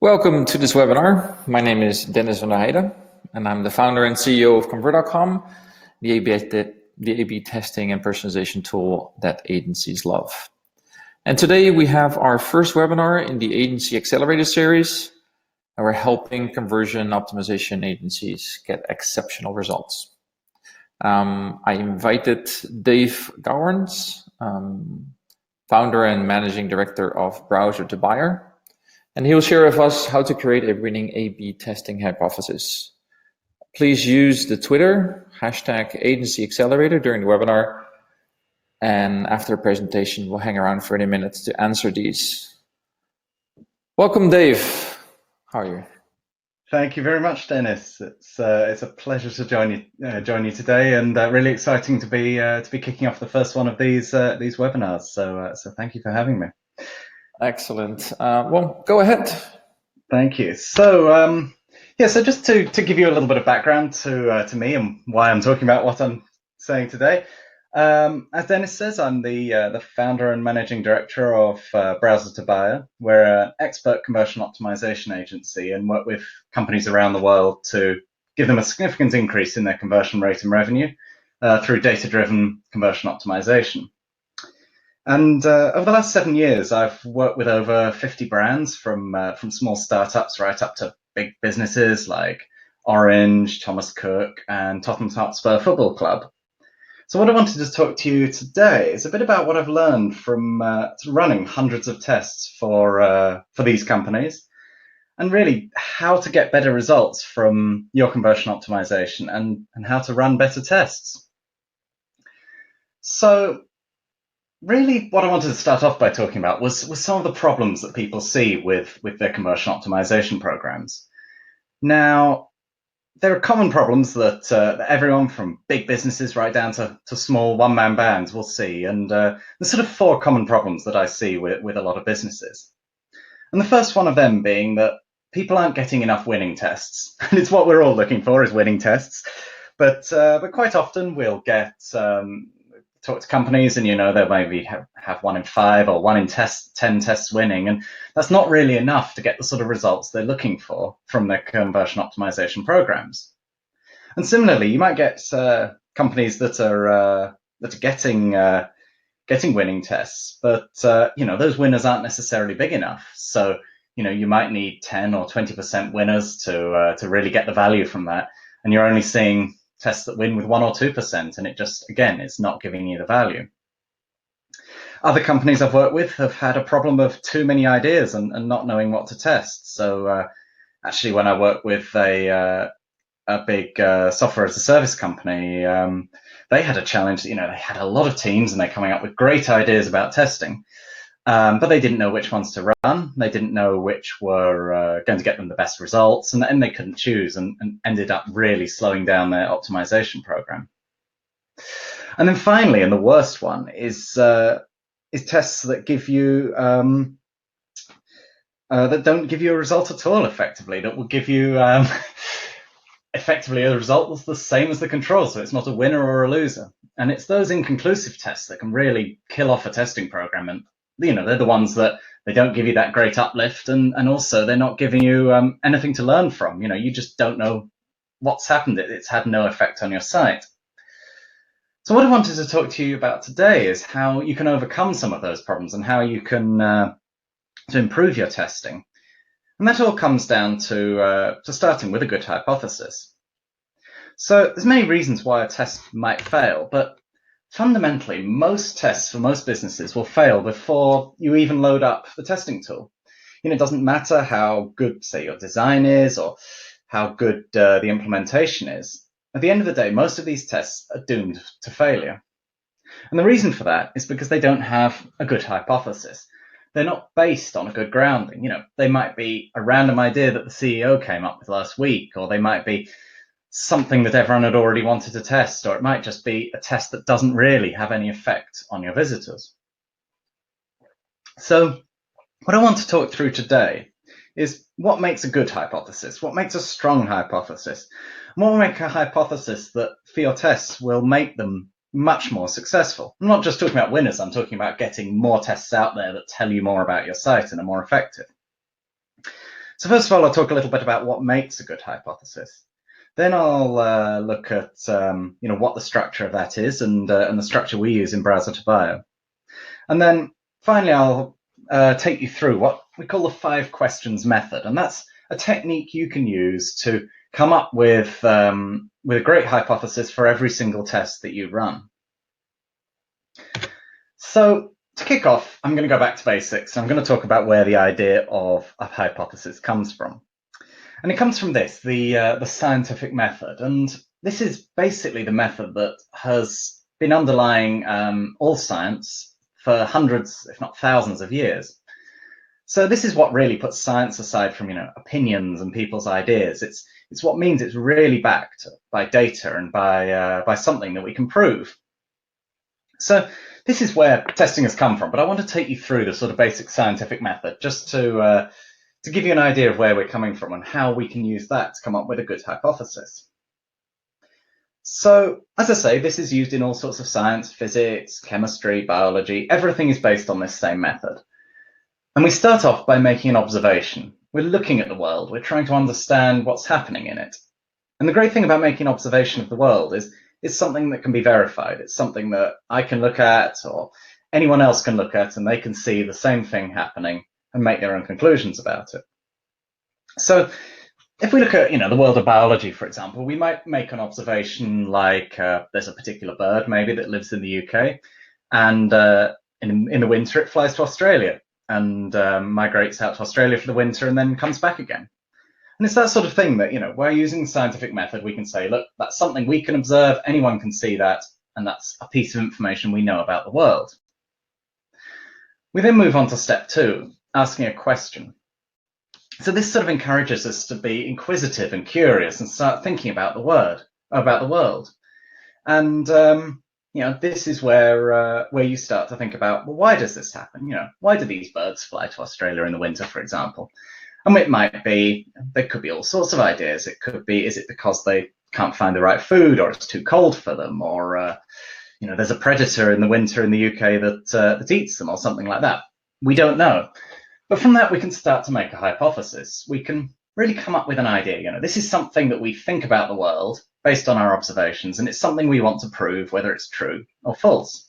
Welcome to this webinar. My name is Dennis van der Heijden, and I'm the founder and CEO of Convert.com, the A/B testing and personalization tool that agencies love. And today we have our first webinar in the Agency Accelerator series, and we're helping conversion optimization agencies get exceptional results. I invited Dave Gowans, founder and managing director of Browser to Buyer, and he will share with us how to create a winning A/B testing hypothesis. Please use the Twitter #AgencyAccelerator during the webinar, and after the presentation, we'll hang around for 30 minutes to answer these. Welcome, Dave. How are you? Thank you very much, Dennis. It's a pleasure to join you today, and really exciting to be kicking off the first one of these webinars. So thank you for having me. Excellent. Well, go ahead. Thank you. So so just to give you a little bit of background to me and why I'm talking about what I'm saying today. As Dennis says, I'm the founder and managing director of Browser to Buyer. We're an expert conversion optimization agency and work with companies around the world to give them a significant increase in their conversion rate and revenue through data-driven conversion optimization. And over the last 7 years, I've worked with over 50 brands from small startups right up to big businesses like Orange, Thomas Cook, and Tottenham Hotspur Football Club. So what I wanted to talk to you today is a bit about what I've learned from running hundreds of tests for these companies, and really how to get better results from your conversion optimization and how to run better tests. So really what I wanted to start off by talking about was some of the problems that people see with their conversion optimization programs. Now, there are common problems that everyone from big businesses right down to small one-man bands will see, and there's sort of 4 common problems that I see with a lot of businesses. And the first one of them being that people aren't getting enough winning tests, and it's what we're all looking for, is winning tests. But quite often we'll get talk to companies, and they'll maybe have 1 in 5 or 1 in 10 tests winning, and that's not really enough to get the sort of results they're looking for from their conversion optimization programs. And similarly, you might get companies that are getting winning tests, but those winners aren't necessarily big enough. So you might need 10 or 20% winners to really get the value from that, and you're only seeing tests that win with 1 or 2%, and it just, again, it's not giving you the value. Other companies I've worked with have had a problem of too many ideas and not knowing what to test. So actually, when I worked with a big software as a service company, they had a challenge. They had a lot of teams and they're coming up with great ideas about testing, but they didn't know which ones to run. They didn't know which were going to get them the best results, and they couldn't choose, and ended up really slowing down their optimization program. And then finally, and the worst one, is tests that give you that don't give you a result at all. Effectively, that will give you effectively a result that's the same as the control, so it's not a winner or a loser. And it's those inconclusive tests that can really kill off a testing program. And they're the ones that they don't give you that great uplift, and also they're not giving you anything to learn from. You just don't know what's happened. It's had no effect on your site. So what I wanted to talk to you about today is how you can overcome some of those problems and how you can to improve your testing. And that all comes down to starting with a good hypothesis. So there's many reasons why a test might fail, but fundamentally, most tests for most businesses will fail before you even load up the testing tool. It doesn't matter how good, say, your design is or how good the implementation is. At the end of the day, most of these tests are doomed to failure. And the reason for that is because they don't have a good hypothesis. They're not based on a good grounding. They might be a random idea that the CEO came up with last week, or they might be something that everyone had already wanted to test, or it might just be a test that doesn't really have any effect on your visitors. So what I want to talk through today is what makes a good hypothesis, what makes a strong hypothesis, and what will make a hypothesis that for your tests will make them much more successful. I'm not just talking about winners, I'm talking about getting more tests out there that tell you more about your site and are more effective. So first of all, I'll talk a little bit about what makes a good hypothesis. Then I'll look at what the structure of that is and the structure we use in Browser to Bio. And then finally, I'll take you through what we call the 5 questions method, and that's a technique you can use to come up with a great hypothesis for every single test that you run. So to kick off, I'm going to go back to basics. I'm going to talk about where the idea of a hypothesis comes from. And it comes from this, the scientific method. And this is basically the method that has been underlying all science for hundreds, if not thousands of years. So this is what really puts science aside from opinions and people's ideas. It's what means it's really backed by data and by something that we can prove. So this is where testing has come from, but I want to take you through the sort of basic scientific method just to give you an idea of where we're coming from and how we can use that to come up with a good hypothesis. So, as I say, this is used in all sorts of science, physics, chemistry, biology. Everything is based on this same method. And we start off by making an observation. We're looking at the world. We're trying to understand what's happening in it. And the great thing about making an observation of the world is it's something that can be verified. It's something that I can look at or anyone else can look at, and they can see the same thing happening and make their own conclusions about it. So if we look at the world of biology, for example, we might make an observation like there's a particular bird maybe that lives in the UK, and in the winter it flies to Australia and migrates out to Australia for the winter and then comes back again. And it's that sort of thing that, by using the scientific method, we can say, look, that's something we can observe, anyone can see that, and that's a piece of information we know about the world. We then move on to step 2, asking a question. So this sort of encourages us to be inquisitive and curious and start thinking about the world. And this is where you start to think about, well, why does this happen? Why do these birds fly to Australia in the winter, for example? And it might be, there could be all sorts of ideas. It could be, is it because they can't find the right food, or it's too cold for them, or there's a predator in the winter in the UK that eats them, or something like that. We don't know. But from that, we can start to make a hypothesis. We can really come up with an idea. This is something that we think about the world based on our observations, and it's something we want to prove, whether it's true or false.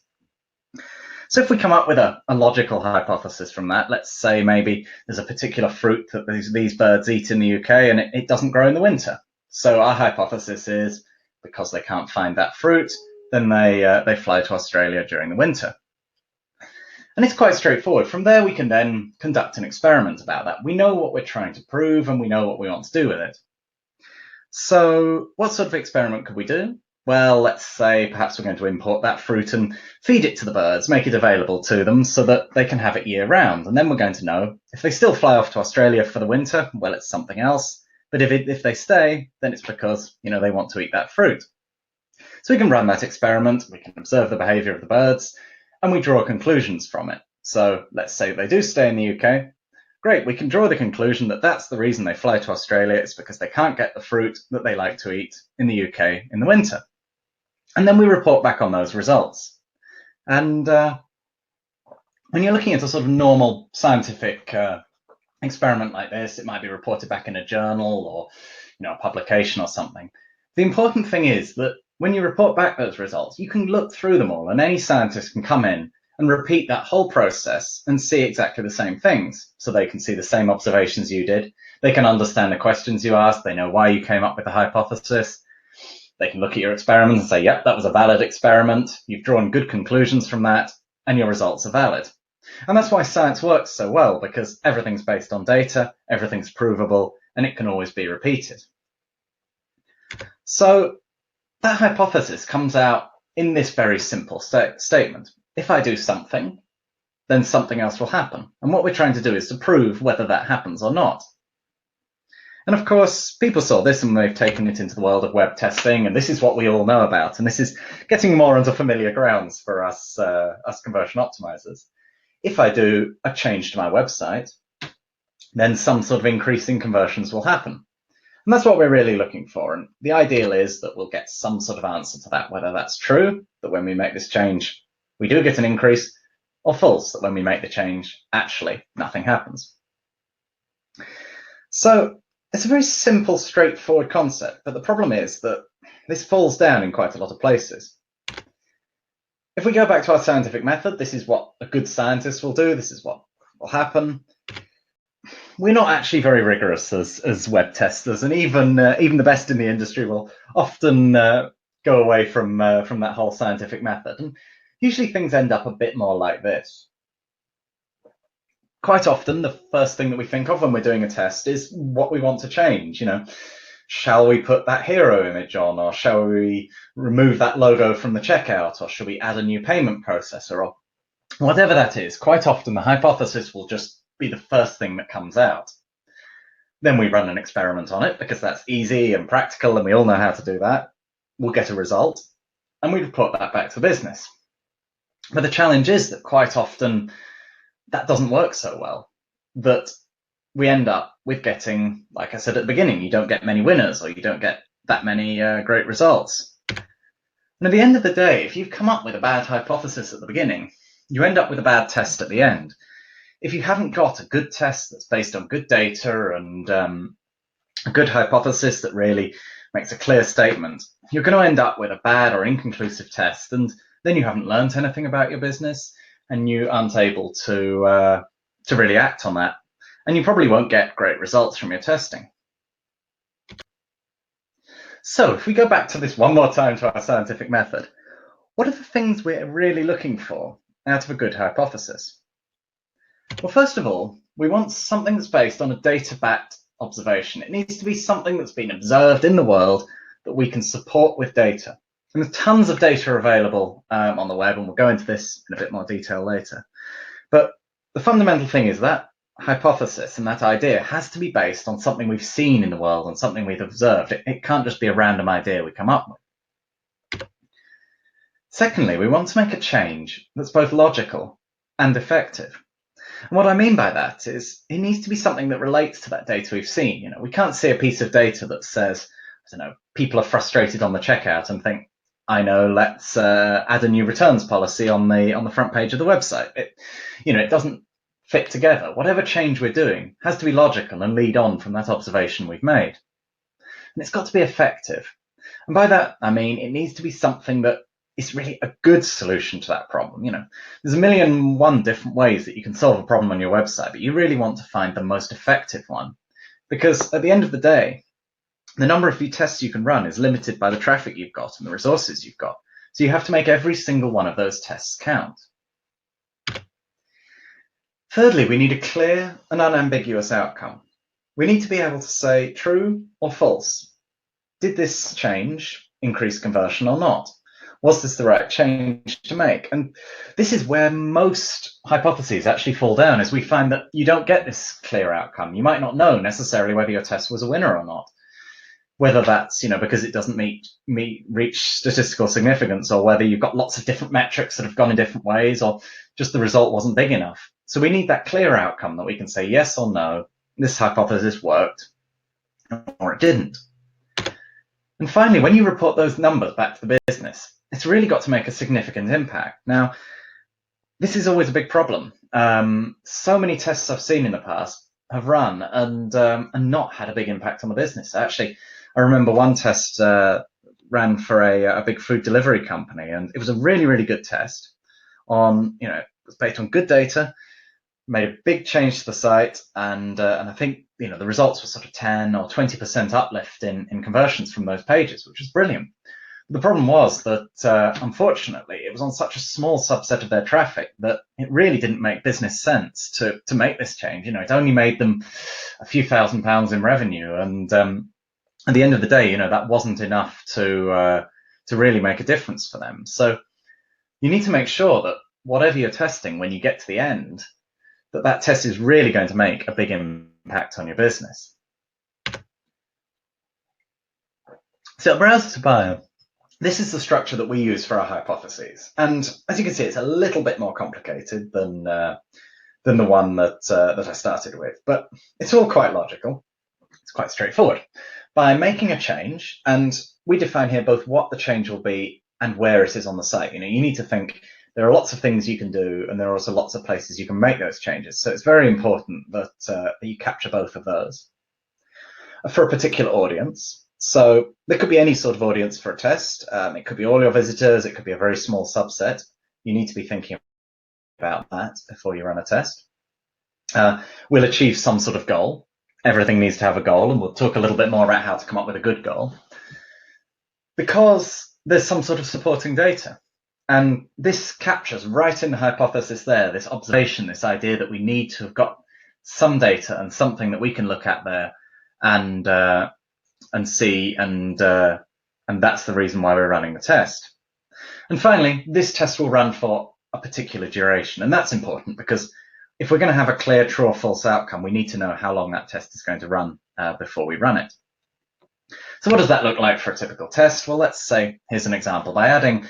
So if we come up with a logical hypothesis from that, let's say maybe there's a particular fruit that these birds eat in the UK and it doesn't grow in the winter. So our hypothesis is because they can't find that fruit, then they fly to Australia during the winter. And it's quite straightforward. From there, we can then conduct an experiment about that. We know what we're trying to prove and we know what we want to do with it. So what sort of experiment could we do? Well, let's say perhaps we're going to import that fruit and feed it to the birds, make it available to them so that they can have it year round. And then we're going to know if they still fly off to Australia for the winter, well, it's something else. But if they stay, then it's because, they want to eat that fruit. So we can run that experiment, we can observe the behavior of the birds, and we draw conclusions from it. So let's say they do stay in the UK. Great, we can draw the conclusion that that's the reason they fly to Australia. It's because they can't get the fruit that they like to eat in the UK in the winter. And then we report back on those results. And when you're looking at a sort of normal scientific experiment like this, it might be reported back in a journal or a publication or something. The important thing is that when you report back those results, you can look through them all, and any scientist can come in and repeat that whole process and see exactly the same things. So they can see the same observations you did. They can understand the questions you asked. They know why you came up with the hypothesis. They can look at your experiment and say, yep, that was a valid experiment. You've drawn good conclusions from that, and your results are valid. And that's why science works so well, because everything's based on data, everything's provable, and it can always be repeated. So that hypothesis comes out in this very simple statement. If I do something, then something else will happen. And what we're trying to do is to prove whether that happens or not. And of course, people saw this and they've taken it into the world of web testing, and this is what we all know about. And this is getting more onto familiar grounds for us conversion optimizers. If I do a change to my website, then some sort of increase in conversions will happen. And that's what we're really looking for. And the ideal is that we'll get some sort of answer to that, whether that's true, that when we make this change, we do get an increase, or false, that when we make the change, actually nothing happens. So it's a very simple, straightforward concept, but the problem is that this falls down in quite a lot of places. If we go back to our scientific method, this is what a good scientist will do, this is what will happen. We're not actually very rigorous as web testers, and even the best in the industry will often go away from that whole scientific method. And usually things end up a bit more like this. Quite often, the first thing that we think of when we're doing a test is what we want to change. Shall we put that hero image on, or shall we remove that logo from the checkout, or should we add a new payment processor, or whatever that is. Quite often, the hypothesis will just be the first thing that comes out. Then we run an experiment on it because that's easy and practical, and we all know how to do that. We'll get a result, and we report that back to the business. But the challenge is that quite often that doesn't work so well, that we end up with getting, like I said at the beginning, you don't get many winners, or you don't get that many great results. And at the end of the day, if you've come up with a bad hypothesis at the beginning, you end up with a bad test at the end. If you haven't got a good test that's based on good data and a good hypothesis that really makes a clear statement, you're going to end up with a bad or inconclusive test, and then you haven't learned anything about your business, and you aren't able to really act on that, and you probably won't get great results from your testing. So if we go back to this one more time to our scientific method, what are the things we're really looking for out of a good hypothesis? Well, first of all, we want something that's based on a data-backed observation. It needs to be something that's been observed in the world that we can support with data. And there's tons of data available on the web, and we'll go into this in a bit more detail later. But the fundamental thing is that hypothesis and that idea has to be based on something we've seen in the world and something we've observed. It can't just be a random idea we come up with. Secondly, we want to make a change that's both logical and effective. And what I mean by that is it needs to be something that relates to that data we've seen. We can't see a piece of data that says, I don't know, people are frustrated on the checkout and think, I know, let's add a new returns policy on the front page of the website. It doesn't fit together. Whatever change we're doing has to be logical and lead on from that observation we've made. And it's got to be effective. And by that, I mean it needs to be something that is really a good solution to that problem. There's a million and one different ways that you can solve a problem on your website, but you really want to find the most effective one. Because at the end of the day, the number of tests you can run is limited by the traffic you've got and the resources you've got. So you have to make every single one of those tests count. Thirdly, we need a clear and unambiguous outcome. We need to be able to say true or false. Did this change increase conversion or not? Was this the right change to make? And this is where most hypotheses actually fall down, is we find that you don't get this clear outcome. You might not know necessarily whether your test was a winner or not. Whether that's because it doesn't reach statistical significance, or whether you've got lots of different metrics that have gone in different ways, or just the result wasn't big enough. So we need that clear outcome that we can say yes or no, this hypothesis worked, or it didn't. And finally, when you report those numbers back to the business, it's really got to make a significant impact. Now, this is always a big problem. So many tests I've seen in the past have run and not had a big impact on the business. Actually, I remember one test ran for a big food delivery company, and it was a really, really good test on, it was based on good data, made a big change to the site, and I think, the results were sort of 10 or 20% uplift in conversions from those pages, which was brilliant. The problem was that, unfortunately, it was on such a small subset of their traffic that it really didn't make business sense to make this change. It only made them a few £1,000s in revenue, and at the end of the day, that wasn't enough to really make a difference for them. So you need to make sure that whatever you're testing, when you get to the end, that test is really going to make a big impact on your business. So browser to bio. This is the structure that we use for our hypotheses, and as you can see, it's a little bit more complicated than the one that I started with, but it's all quite logical. It's quite straightforward. By making a change, and we define here both what the change will be and where it is on the site. You need to think there are lots of things you can do, and there are also lots of places you can make those changes. So it's very important that you capture both of those. for a particular audience. So there could be any sort of audience for a test. It could be all your visitors. It could be a very small subset. You need to be thinking about that before you run a test. We'll achieve some sort of goal. Everything needs to have a goal, and we'll talk a little bit more about how to come up with a good goal, because there's some sort of supporting data. And this captures right in the hypothesis there, this observation, this idea that we need to have got some data and something that we can look at there and see, and that's the reason why we're running the test. And finally, this test will run for a particular duration, and that's important because if we're going to have a clear true or false outcome, we need to know how long that test is going to run before we run it. So what does that look like for a typical test? Well, let's say, here's an example. By adding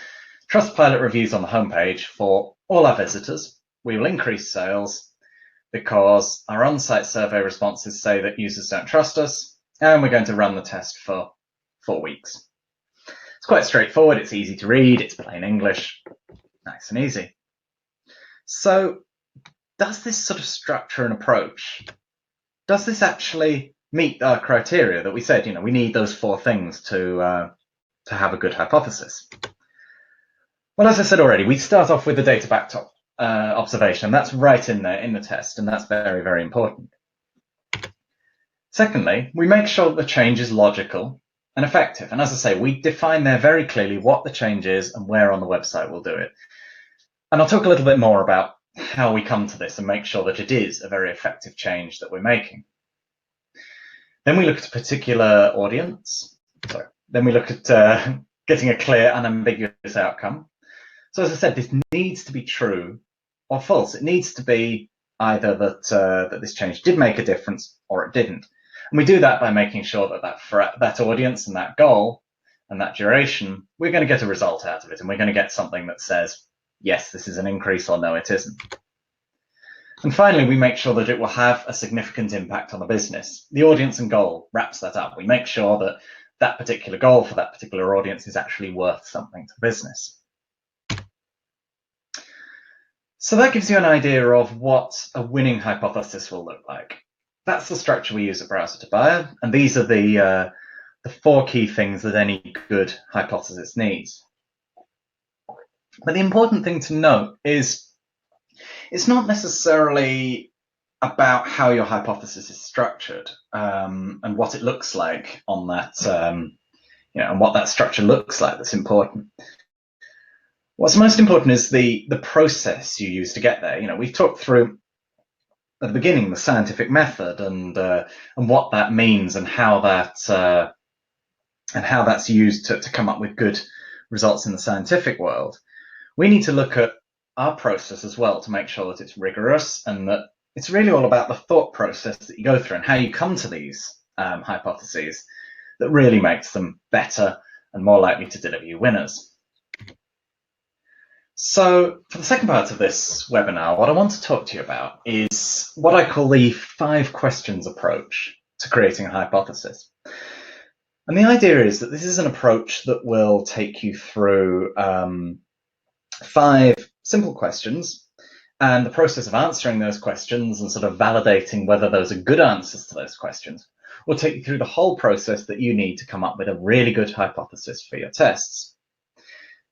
Trustpilot reviews on the homepage for all our visitors, we will increase sales because our on-site survey responses say that users don't trust us, and we're going to run the test for 4 weeks. It's quite straightforward. It's easy to read. It's plain English. Nice and easy. So does this sort of structure and approach, does this actually meet our criteria that we said, we need those 4 things to have a good hypothesis? Well, as I said already, we start off with the Databacked observation, and that's right in there in the test, and that's very, very important. Secondly, we make sure that the change is logical and effective. And as I say, we define there very clearly what the change is and where on the website we'll do it. And I'll talk a little bit more about how we come to this and make sure that it is a very effective change that we're making. Then we look at a particular audience. Then we look at getting a clear, unambiguous outcome. So as I said, this needs to be true or false. It needs to be either that this change did make a difference or it didn't. And we do that by making sure that audience and that goal and that duration, we're going to get a result out of it, and we're going to get something that says, yes, this is an increase, or no, it isn't. And finally, we make sure that it will have a significant impact on the business. The audience and goal wraps that up. We make sure that that particular goal for that particular audience is actually worth something to business. So that gives you an idea of what a winning hypothesis will look like. That's the structure we use at Browser to Buyer, and these are the 4 key things that any good hypothesis needs. But the important thing to note is it's not necessarily about how your hypothesis is structured and what it looks like on that, and what that structure looks like that's important. What's most important is the process you use to get there. We've talked through at the beginning the scientific method and what that means and how that's used to come up with good results in the scientific world. We need to look at our process as well to make sure that it's rigorous and that it's really all about the thought process that you go through and how you come to these hypotheses that really makes them better and more likely to deliver you winners. So for the second part of this webinar, what I want to talk to you about is what I call the 5 questions approach to creating a hypothesis. And the idea is that this is an approach that will take you through 5 simple questions, and the process of answering those questions and sort of validating whether those are good answers to those questions will take you through the whole process that you need to come up with a really good hypothesis for your tests.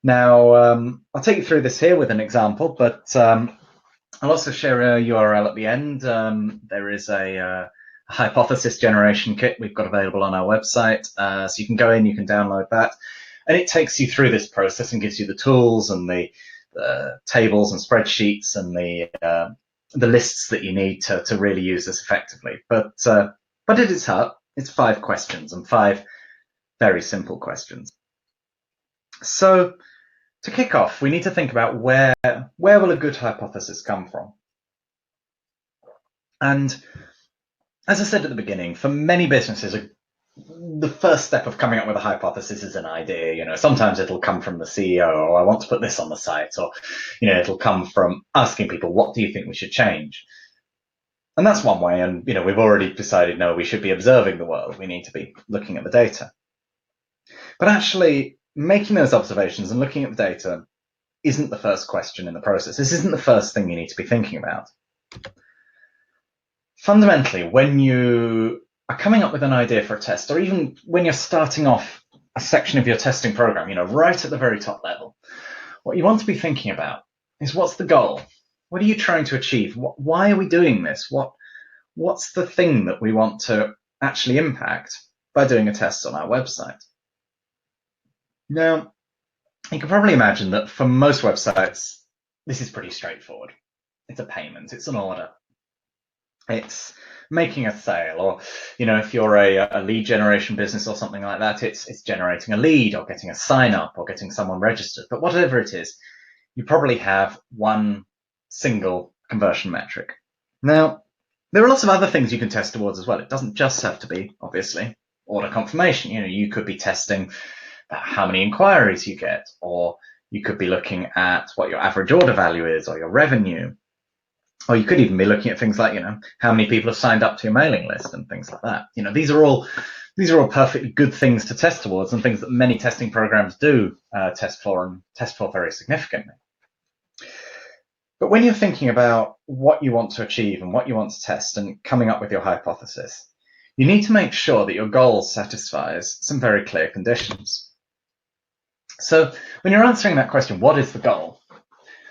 Now, I'll take you through this here with an example, but I'll also share a URL at the end. There is a hypothesis generation kit we've got available on our website, so you can go in, you can download that, and it takes you through this process and gives you the tools and the tables and spreadsheets and the lists that you need to really use this effectively. But at its heart, it's 5 questions and 5 very simple questions. So to kick off, we need to think about where will a good hypothesis come from? And as I said at the beginning, for many businesses, the first step of coming up with a hypothesis is an idea. Sometimes it'll come from the CEO, or I want to put this on the site, or it'll come from asking people, what do you think we should change? And that's one way, and we've already decided, no, we should be observing the world. We need to be looking at the data. But actually, making those observations and looking at the data isn't the first question in the process. This isn't the first thing you need to be thinking about. Fundamentally, when you are coming up with an idea for a test, or even when you're starting off a section of your testing program, right at the very top level, what you want to be thinking about is, what's the goal? What are you trying to achieve? Why are we doing this? What's the thing that we want to actually impact by doing a test on our website? Now, you can probably imagine that for most websites, this is pretty straightforward. It's a payment, it's an order, it's making a sale, or if you're a lead generation business or something like that, it's generating a lead or getting a sign up or getting someone registered. But whatever it is, you probably have one single conversion metric. Now, there are lots of other things you can test towards as well. It doesn't just have to be, obviously, order confirmation. You could be testing how many inquiries you get, or you could be looking at what your average order value is, or your revenue. Or you could even be looking at things like, how many people have signed up to your mailing list and things like that. These are all perfectly good things to test towards, and things that many testing programs do test for very significantly. But when you're thinking about what you want to achieve and what you want to test and coming up with your hypothesis, you need to make sure that your goal satisfies some very clear conditions. So when you're answering that question, what is the goal?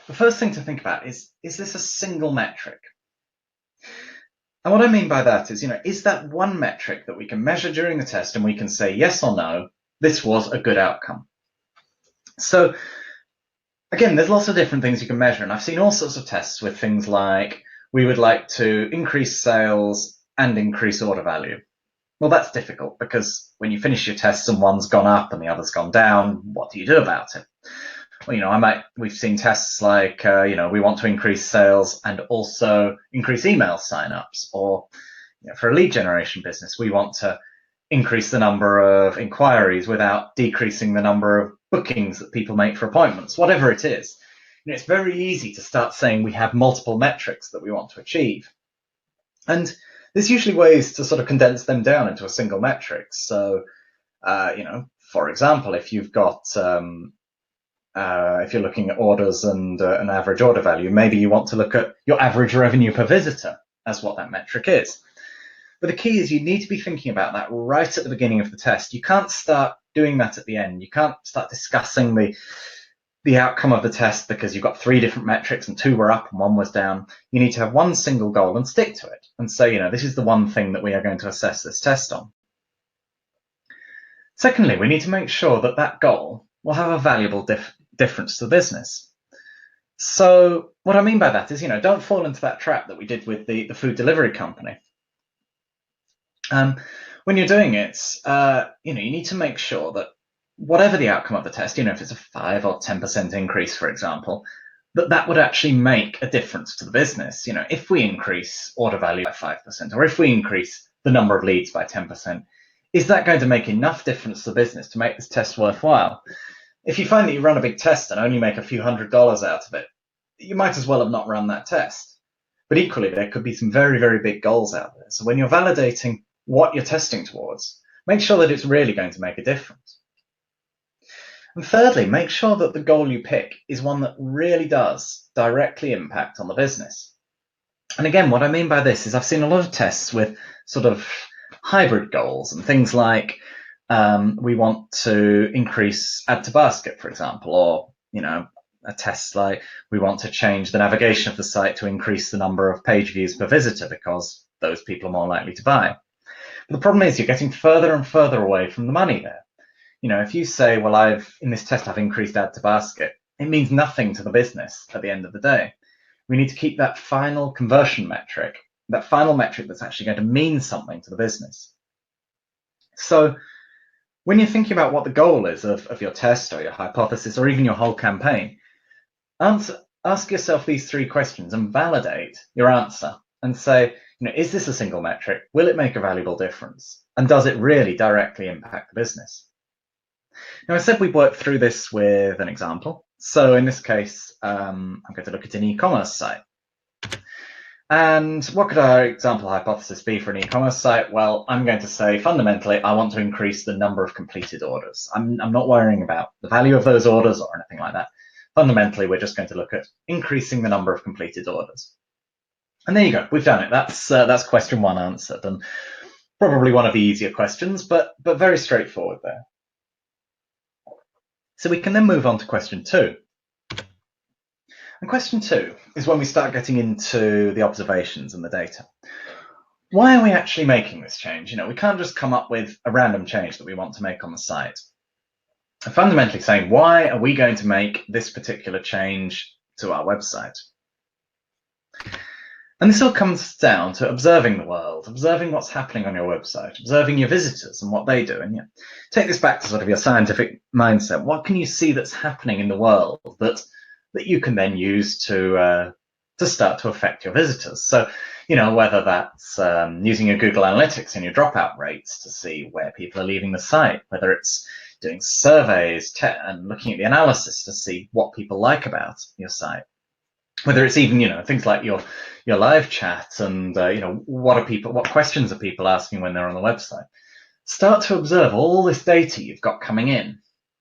The first thing to think about is this a single metric? And what I mean by that is that one metric that we can measure during the test and we can say yes or no, this was a good outcome? So again, there's lots of different things you can measure, and I've seen all sorts of tests with things like, we would like to increase sales and increase order value. Well, that's difficult, because when you finish your tests and one's gone up and the other's gone down, what do you do about it? Well, we've seen tests like, we want to increase sales and also increase email signups, or for a lead generation business, we want to increase the number of inquiries without decreasing the number of bookings that people make for appointments. Whatever it is, it's very easy to start saying we have multiple metrics that we want to achieve. And there's usually ways to sort of condense them down into a single metric. So, for example, if you've got, if you're looking at orders and an average order value, maybe you want to look at your average revenue per visitor as what that metric is. But the key is you need to be thinking about that right at the beginning of the test. You can't start doing that at the end. You can't start discussing the outcome of the test because you've got 3 different metrics and 2 were up and 1 was down. You need to have one single goal and stick to it and say, this is the one thing that we are going to assess this test on. Secondly, we need to make sure that that goal will have a valuable difference to the business. So what I mean by that is, don't fall into that trap that we did with the food delivery company. When you're doing it, you need to make sure that whatever the outcome of the test, if it's a 5 or 10% increase, for example, that would actually make a difference to the business. If we increase order value by 5%, or if we increase the number of leads by 10%, is that going to make enough difference to the business to make this test worthwhile? If you find that you run a big test and only make a few $100s out of it, you might as well have not run that test. But equally, there could be some very, very big goals out there. So when you're validating what you're testing towards, make sure that it's really going to make a difference. And thirdly, make sure that the goal you pick is one that really does directly impact on the business. And again, what I mean by this is I've seen a lot of tests with sort of hybrid goals and things like, we want to increase add to basket, for example, or, a test like we want to change the navigation of the site to increase the number of page views per visitor because those people are more likely to buy. But the problem is you're getting further and further away from the money there. If you say, well, in this test, I've increased add to basket, it means nothing to the business at the end of the day. We need to keep that final conversion metric, that final metric that's actually going to mean something to the business. So when you're thinking about what the goal is of your test or your hypothesis or even your whole campaign, ask yourself these 3 questions and validate your answer and say, is this a single metric? Will it make a valuable difference? And does it really directly impact the business? Now, I said we'd work through this with an example. So in this case, I'm going to look at an e-commerce site. And what could our example hypothesis be for an e-commerce site? Well, I'm going to say, fundamentally, I want to increase the number of completed orders. I'm not worrying about the value of those orders or anything like that. Fundamentally, we're just going to look at increasing the number of completed orders. And there you go. We've done it. That's question 1 answered. And Probably one of the easier questions, but very straightforward there. So we can then move on to question 2. And question 2 is when we start getting into the observations and the data. Why are we actually making this change? We can't just come up with a random change that we want to make on the site. Fundamentally saying, why are we going to make this particular change to our website? And this all comes down to observing the world, observing what's happening on your website, observing your visitors and what they do. And take this back to sort of your scientific mindset. What can you see that's happening in the world that you can then use to start to affect your visitors? So, whether that's using your Google Analytics and your dropout rates to see where people are leaving the site, whether it's doing surveys and looking at the analysis to see what people like about your site, whether it's even things like your live chat and what questions are people asking when they're on the website. Start to observe all this data you've got coming in,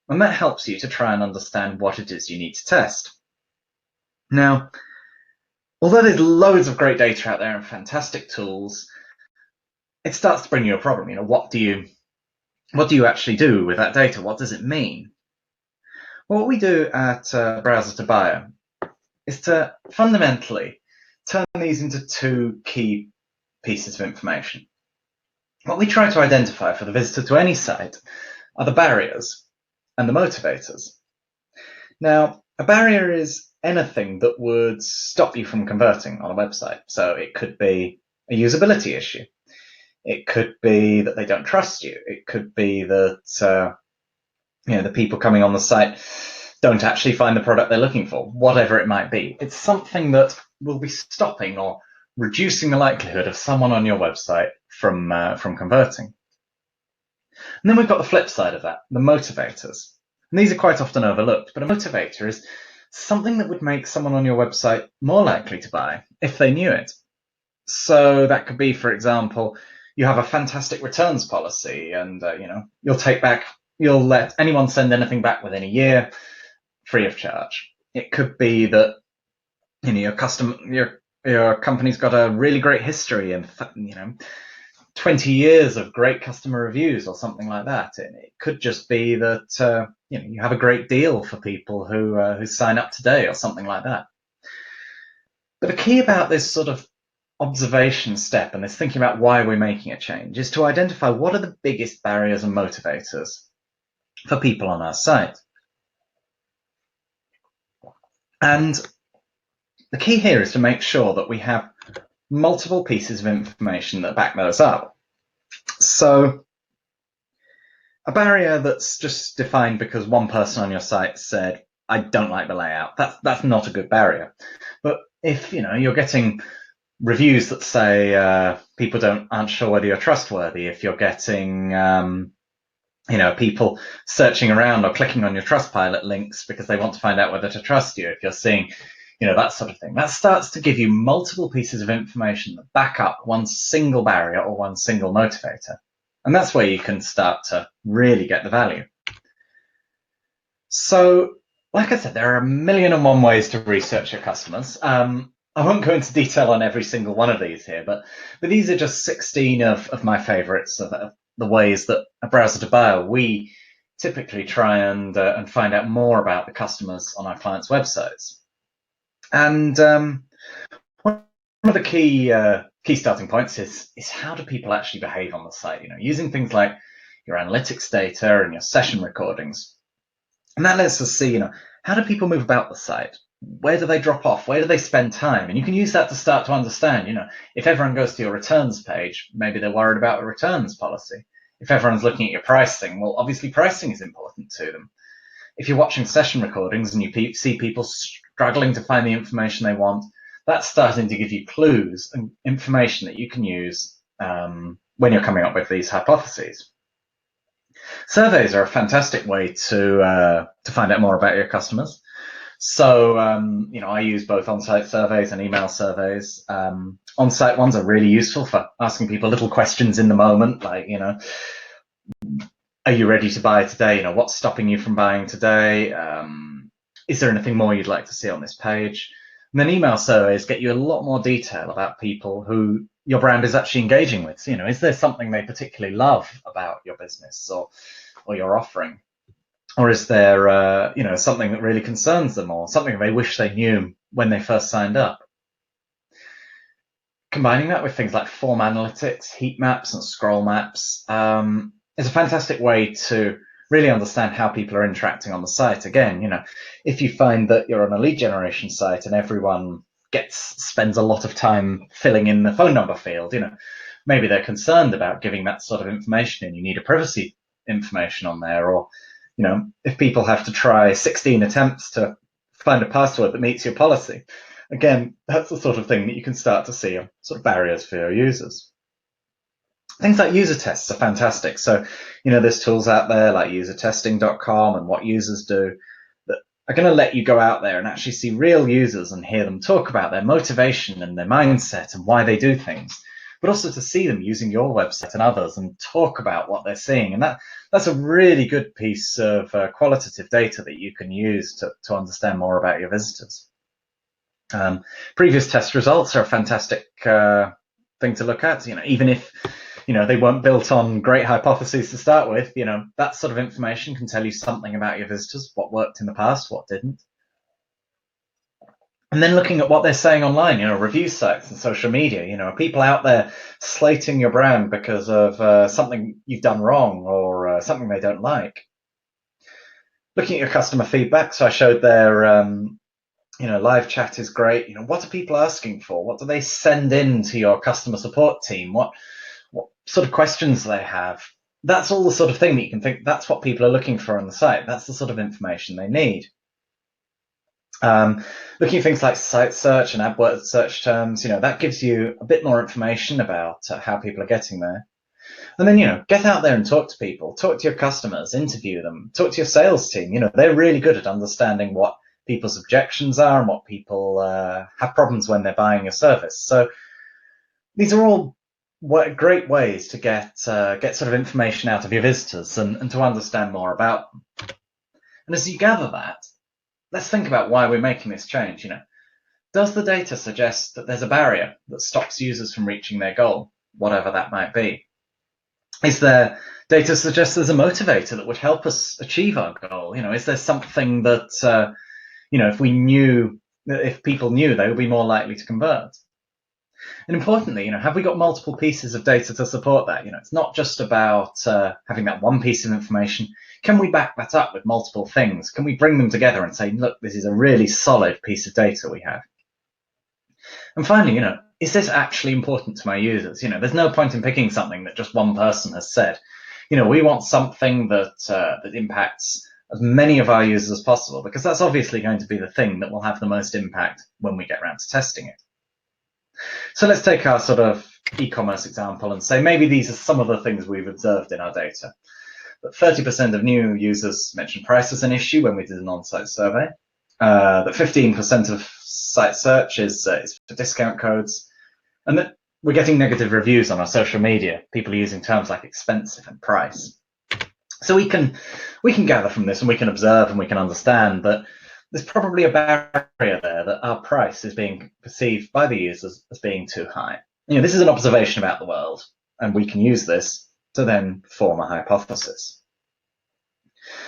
and that helps you to try and understand what it is you need to test. Now, although there's loads of great data out there and fantastic tools, it starts to bring you a problem. What do you actually do with that data? What does it mean? Well, what we do at Browser to Bio is to fundamentally turn these into 2 key pieces of information. What we try to identify for the visitor to any site are the barriers and the motivators. Now, a barrier is anything that would stop you from converting on a website. So it could be a usability issue. It could be that they don't trust you. It could be that the people coming on the site don't actually find the product they're looking for, whatever it might be. It's something that will be stopping or reducing the likelihood of someone on your website from converting. And then we've got the flip side of that, the motivators. And these are quite often overlooked, but a motivator is something that would make someone on your website more likely to buy if they knew it. So that could be, for example, you have a fantastic returns policy and you'll let anyone send anything back within a year free of charge. It could be that your company's got a really great history and 20 years of great customer reviews or something like that. It could just be that you have a great deal for people who sign up today or something like that. But the key about this sort of observation step and this thinking about why we're making a change is to identify what are the biggest barriers and motivators for people on our site. And the key here is to make sure that we have multiple pieces of information that back those up. So a barrier that's just defined because one person on your site said, I don't like the layout, that's not a good barrier. But if you're getting reviews that say people aren't sure whether you're trustworthy, if you're getting people searching around or clicking on your Trustpilot links because they want to find out whether to trust you, if you're seeing that sort of thing, that starts to give you multiple pieces of information that back up one single barrier or one single motivator. And that's where you can start to really get the value. So, like I said, there are 1,000,001 ways to research your customers. I won't go into detail on every single one of these here, but these are just 16 of my favorites of the ways that at Browser to Bio we typically try and find out more about the customers on our clients' websites. And one of the key starting points is how do people actually behave on the site? Using things like your analytics data and your session recordings, and that lets us see, how do people move about the site? Where do they drop off? Where do they spend time? And you can use that to start to understand, if everyone goes to your returns page, maybe they're worried about a returns policy. If everyone's looking at your pricing, well, obviously pricing is important to them. If you're watching session recordings and you see people struggling to find the information they want, that's starting to give you clues and information that you can use when you're coming up with these hypotheses. Surveys are a fantastic way to find out more about your customers. So, I use both on-site surveys and email surveys. On-site ones are really useful for asking people little questions in the moment, like, are you ready to buy today? What's stopping you from buying today? Is there anything more you'd like to see on this page? And then email surveys get you a lot more detail about people who your brand is actually engaging with. So, is there something they particularly love about your business or your offering? Or is there, something that really concerns them, or something they wish they knew when they first signed up? Combining that with things like form analytics, heat maps, and scroll maps is a fantastic way to really understand how people are interacting on the site. Again, if you find that you're on a lead generation site and everyone spends a lot of time filling in the phone number field, maybe they're concerned about giving that sort of information in. You need a privacy information on there, or if people have to try 16 attempts to find a password that meets your policy. Again, that's the sort of thing that you can start to see are sort of barriers for your users. Things like user tests are fantastic. So, there's tools out there like usertesting.com and what users do that are going to let you go out there and actually see real users and hear them talk about their motivation and their mindset and why they do things, but also to see them using your website and others and talk about what they're seeing. And that's a really good piece of qualitative data that you can use to understand more about your visitors. Previous test results are a fantastic thing to look at. Even if they weren't built on great hypotheses to start with, that sort of information can tell you something about your visitors, what worked in the past, what didn't. And then looking at what they're saying online, review sites and social media, are people out there slating your brand because of something you've done wrong or something they don't like? Looking at your customer feedback, so I showed there. Live chat is great. What are people asking for? What do they send in to your customer support team? What sort of questions they have? That's all the sort of thing that you can think, that's what people are looking for on the site. That's the sort of information they need. Looking at things like site search and AdWords search terms, that gives you a bit more information about how people are getting there. And then, get out there and talk to people, talk to your customers, interview them, talk to your sales team. They're really good at understanding what people's objections are and what people have problems when they're buying your service. So these are all great ways to get sort of information out of your visitors and to understand more about them. And as you gather that, let's think about why we're making this change. Does the data suggest that there's a barrier that stops users from reaching their goal, whatever that might be? Is there data suggest there's a motivator that would help us achieve our goal? Is there something that if people knew, they would be more likely to convert? And importantly, have we got multiple pieces of data to support that? It's not just about having that one piece of information. Can we back that up with multiple things? Can we bring them together and say, look, this is a really solid piece of data we have? And finally, is this actually important to my users? There's no point in picking something that just one person has said. We want something that impacts as many of our users as possible, because that's obviously going to be the thing that will have the most impact when we get around to testing it. So let's take our sort of e-commerce example and say maybe these are some of the things we've observed in our data. That 30% of new users mentioned price as an issue when we did an on-site survey. That 15% of site search is for discount codes, and that we're getting negative reviews on our social media, people using terms like expensive and price. So we can gather from this, and we can observe and we can understand that there's probably a barrier there, that our price is being perceived by the users as being too high. This is an observation about the world, and we can use this to then form a hypothesis.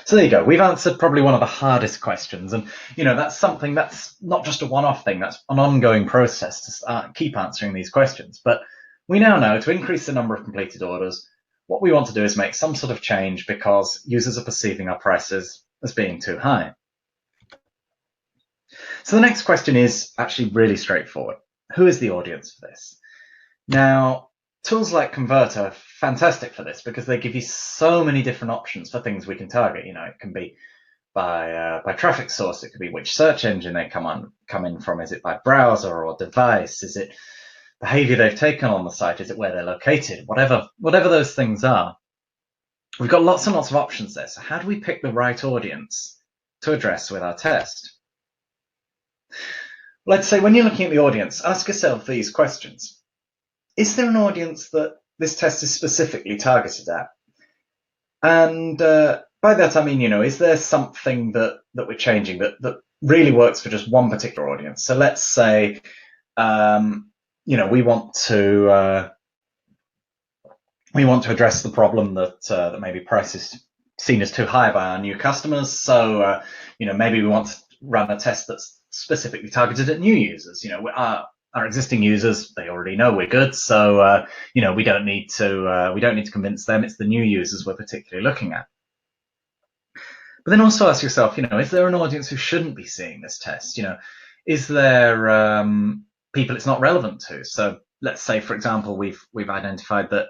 So there you go. We've answered probably one of the hardest questions, and that's something that's not just a one-off thing. That's an ongoing process to keep answering these questions. But we now know to increase the number of completed orders, what we want to do is make some sort of change because users are perceiving our prices as being too high. So the next question is actually really straightforward. Who is the audience for this? Now, tools like Convert are fantastic for this because they give you so many different options for things we can target. It can be by traffic source. It could be which search engine they come in from. Is it by browser or device? Is it behavior they've taken on the site? Is it where they're located? Whatever those things are. We've got lots and lots of options there. So how do we pick the right audience to address with our test? Let's say when you're looking at the audience, ask yourself these questions. Is there an audience that this test is specifically targeted at? And by that I mean, is there something that we're changing that really works for just one particular audience? So let's say we want to address the problem that maybe price is seen as too high by our new customers. So maybe we want to run a test that's specifically targeted at new users. Our existing users, they already know we're good, so we don't need to convince them. It's the new users we're particularly looking at. But then also ask yourself, is there an audience who shouldn't be seeing this test? Is there people it's not relevant to? So let's say, for example, we've identified that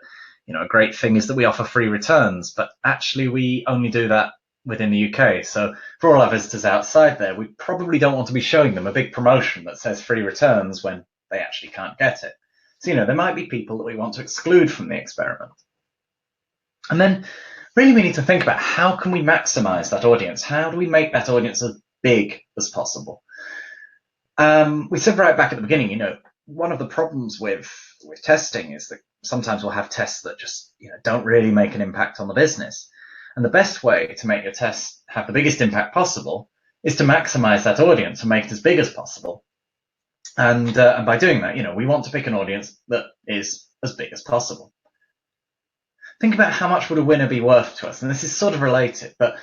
a great thing is that we offer free returns, but actually we only do that within the UK. So for all our visitors outside there, we probably don't want to be showing them a big promotion that says free returns when they actually can't get it. So there might be people that we want to exclude from the experiment. And then really we need to think about how can we maximize that audience? How do we make that audience as big as possible? We said right back at the beginning, one of the problems with testing is that sometimes we'll have tests that just don't really make an impact on the business. And the best way to make your test have the biggest impact possible is to maximize that audience and make it as big as possible. And by doing that, we want to pick an audience that is as big as possible. Think about how much would a winner be worth to us. And this is sort of related, but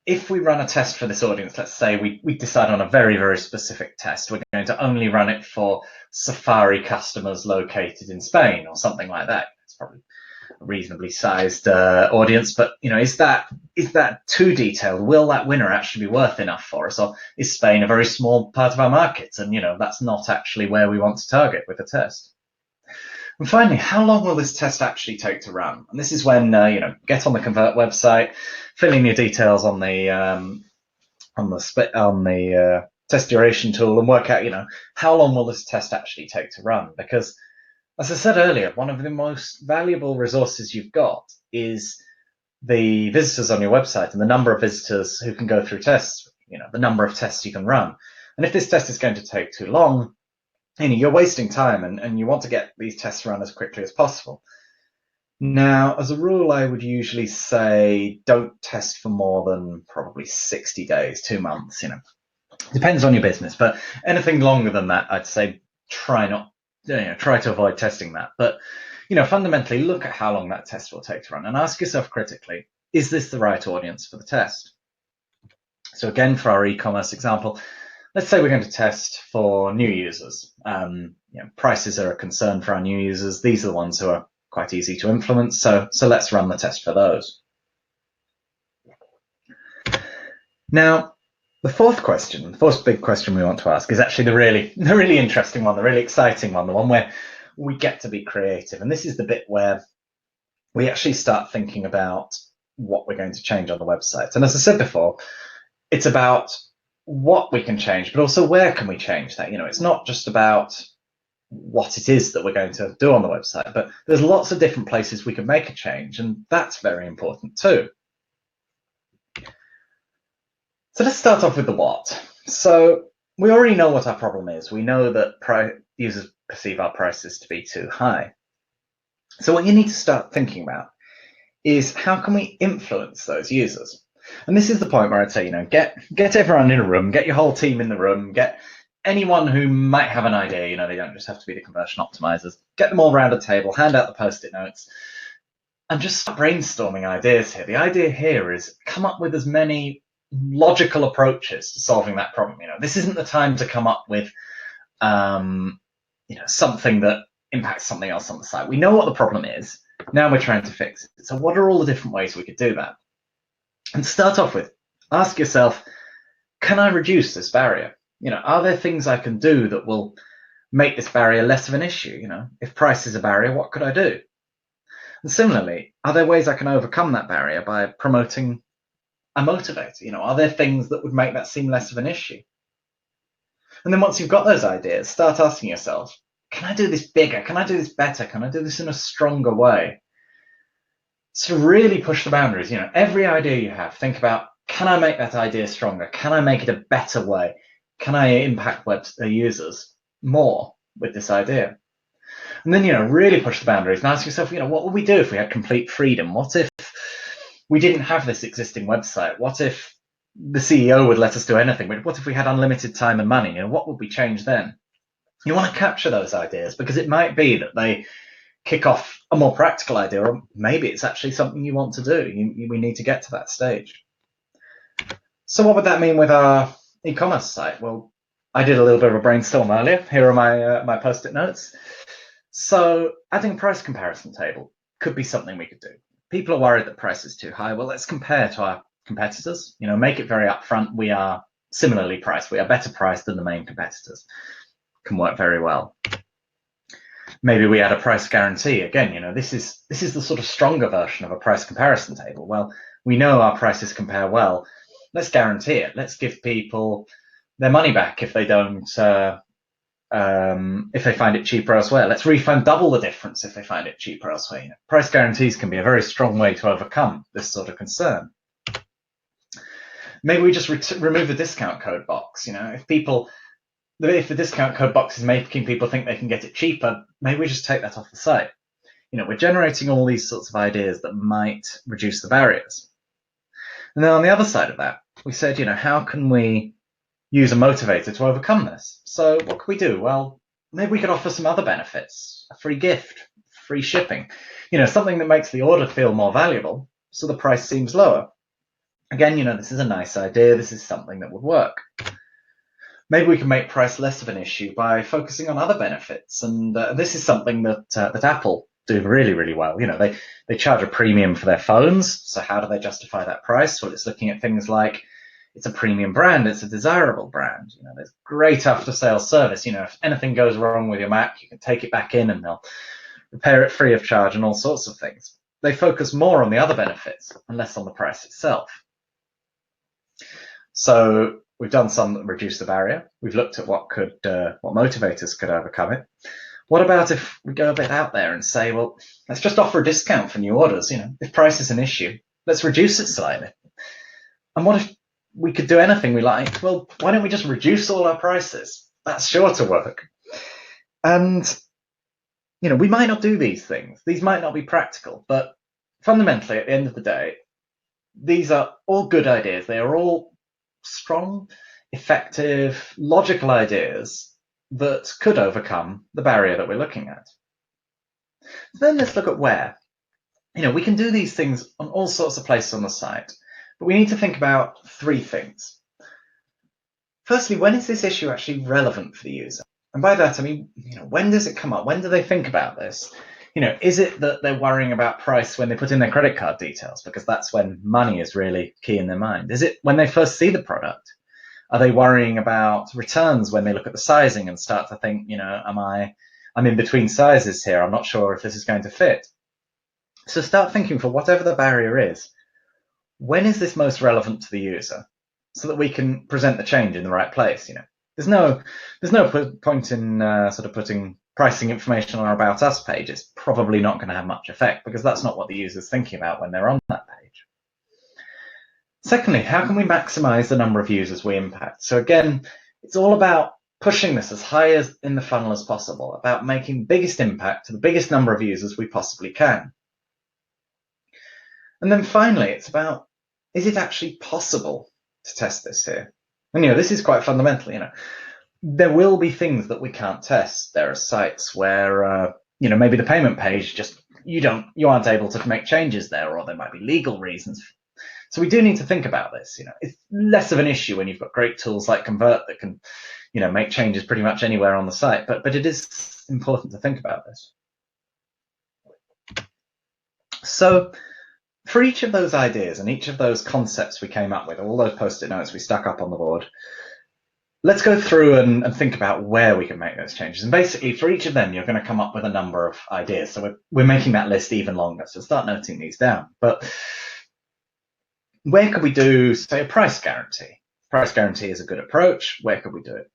if we run a test for this audience, let's say we decide on a very, very specific test. We're going to only run it for Safari customers located in Spain or something like that. It's probably a reasonably sized audience, but is that too detailed? Will that winner actually be worth enough for us? Or is Spain a very small part of our market? And that's not actually where we want to target with the test. And finally, how long will this test actually take to run? And this is when get on the Convert website, fill in your details on the test duration tool, and work out how long will this test actually take to run? Because as I said earlier, one of the most valuable resources you've got is the visitors on your website and the number of visitors who can go through tests. The number of tests you can run. And if this test is going to take too long, you're wasting time, and you want to get these tests run as quickly as possible. Now, as a rule, I would usually say don't test for more than probably 60 days, 2 months. Depends on your business, but anything longer than that, I'd say try to avoid testing that. But fundamentally, look at how long that test will take to run, and ask yourself critically: is this the right audience for the test? So again, for our e-commerce example, let's say we're going to test for new users. Prices are a concern for our new users. These are the ones who are quite easy to influence. So let's run the test for those. Now, the fourth big question we want to ask is actually the really interesting one, the really exciting one, the one where we get to be creative. And this is the bit where we actually start thinking about what we're going to change on the website. And as I said before, it's about what we can change, but also where can we change that? It's not just about what it is that we're going to do on the website, but there's lots of different places we can make a change, and that's very important too. So let's start off with the what. So we already know what our problem is. We know that users perceive our prices to be too high. So what you need to start thinking about is how can we influence those users? And this is the point where I'd say, get everyone in a room, get your whole team in the room, get anyone who might have an idea. They don't just have to be the conversion optimizers. Get them all around a table, hand out the Post-it notes, and just start brainstorming ideas here. The idea here is come up with as many logical approaches to solving that problem. This isn't the time to come up with something that impacts something else on the site. We know what the problem is. Now we're trying to fix it. So what are all the different ways we could do that? And to start off with, ask yourself, can I reduce this barrier? Are there things I can do that will make this barrier less of an issue? If price is a barrier, what could I do? And similarly, are there ways I can overcome that barrier by promoting a motivator? Are there things that would make that seem less of an issue? And then once you've got those ideas, start asking yourself, can I do this bigger? Can I do this better? Can I do this in a stronger way? So really push the boundaries. Every idea you have, think about, can I make that idea stronger? Can I make it a better way? Can I impact web users more with this idea? And then, really push the boundaries and ask yourself, what would we do if we had complete freedom? What if we didn't have this existing website? What if the CEO would let us do anything? What if we had unlimited time and money? What would we change then? You want to capture those ideas because it might be that they kick off a more practical idea, or maybe it's actually something you want to do. We need to get to that stage. So what would that mean with our e-commerce site? Well, I did a little bit of a brainstorm earlier. Here are my post-it notes. So adding a price comparison table could be something we could do. People are worried that price is too high. Well, let's compare to our competitors. Make it very upfront. We are similarly priced. We are better priced than the main competitors. Can work very well. Maybe we add a price guarantee. Again, this is the sort of stronger version of a price comparison table. Well, we know our prices compare well. Let's guarantee it. Let's give people their money back if they don't, if they find it cheaper elsewhere. Let's refund double the difference if they find it cheaper elsewhere. Price guarantees can be a very strong way to overcome this sort of concern. Maybe we just remove the discount code box. If the discount code box is making people think they can get it cheaper, maybe we just take that off the site. We're generating all these sorts of ideas that might reduce the barriers. And then on the other side of that, we said, how can we use a motivator to overcome this? So what could we do? Well, maybe we could offer some other benefits, a free gift, free shipping, something that makes the order feel more valuable so the price seems lower. Again, this is a nice idea. This is something that would work. Maybe we can make price less of an issue by focusing on other benefits. And this is something that Apple do really, really well. They charge a premium for their phones. So how do they justify that price? Well, it's looking at things like it's a premium brand. It's a desirable brand. There's great after-sales service. If anything goes wrong with your Mac, you can take it back in and they'll repair it free of charge and all sorts of things. They focus more on the other benefits and less on the price itself. So we've done some that reduce the barrier. We've looked at what motivators could overcome it. What about if we go a bit out there and say, well, let's just offer a discount for new orders? If price is an issue, let's reduce it slightly. And what if we could do anything we liked? Well, why don't we just reduce all our prices? That's sure to work. And, we might not do these things. These might not be practical, but fundamentally, at the end of the day, these are all good ideas. They are all strong, effective, logical ideas that could overcome the barrier that we're looking at. So then let's look at where. We can do these things on all sorts of places on the site, but we need to think about three things. Firstly, when is this issue actually relevant for the user? And by that, I mean, when does it come up? When do they think about this? Is it that they're worrying about price when they put in their credit card details, because that's when money is really key in their mind? Is it when they first see the product? Are they worrying about returns when they look at the sizing and start to think, I'm in between sizes here. I'm not sure if this is going to fit. So start thinking, for whatever the barrier is, when is this most relevant to the user so that we can present the change in the right place? There's no point in sort of putting pricing information on our About Us page. It's probably not going to have much effect because that's not what the user's thinking about when they're on that page. Secondly, how can we maximize the number of users we impact? So again, it's all about pushing this as high as in the funnel as possible, about making the biggest impact to the biggest number of users we possibly can. And then finally, it's about, is it actually possible to test this here? And this is quite fundamental. There will be things that we can't test. There are sites where maybe the payment page just you aren't able to make changes there, or there might be legal reasons. So we do need to think about this. It's less of an issue when you've got great tools like Convert that can make changes pretty much anywhere on the site, but it is important to think about this. So for each of those ideas and each of those concepts we came up with, all those post-it notes we stuck up on the board, let's go through and think about where we can make those changes. And basically, for each of them, you're going to come up with a number of ideas. So we're making that list even longer. So start noting these down. But where could we do, say, a price guarantee? Price guarantee is a good approach. Where could we do it?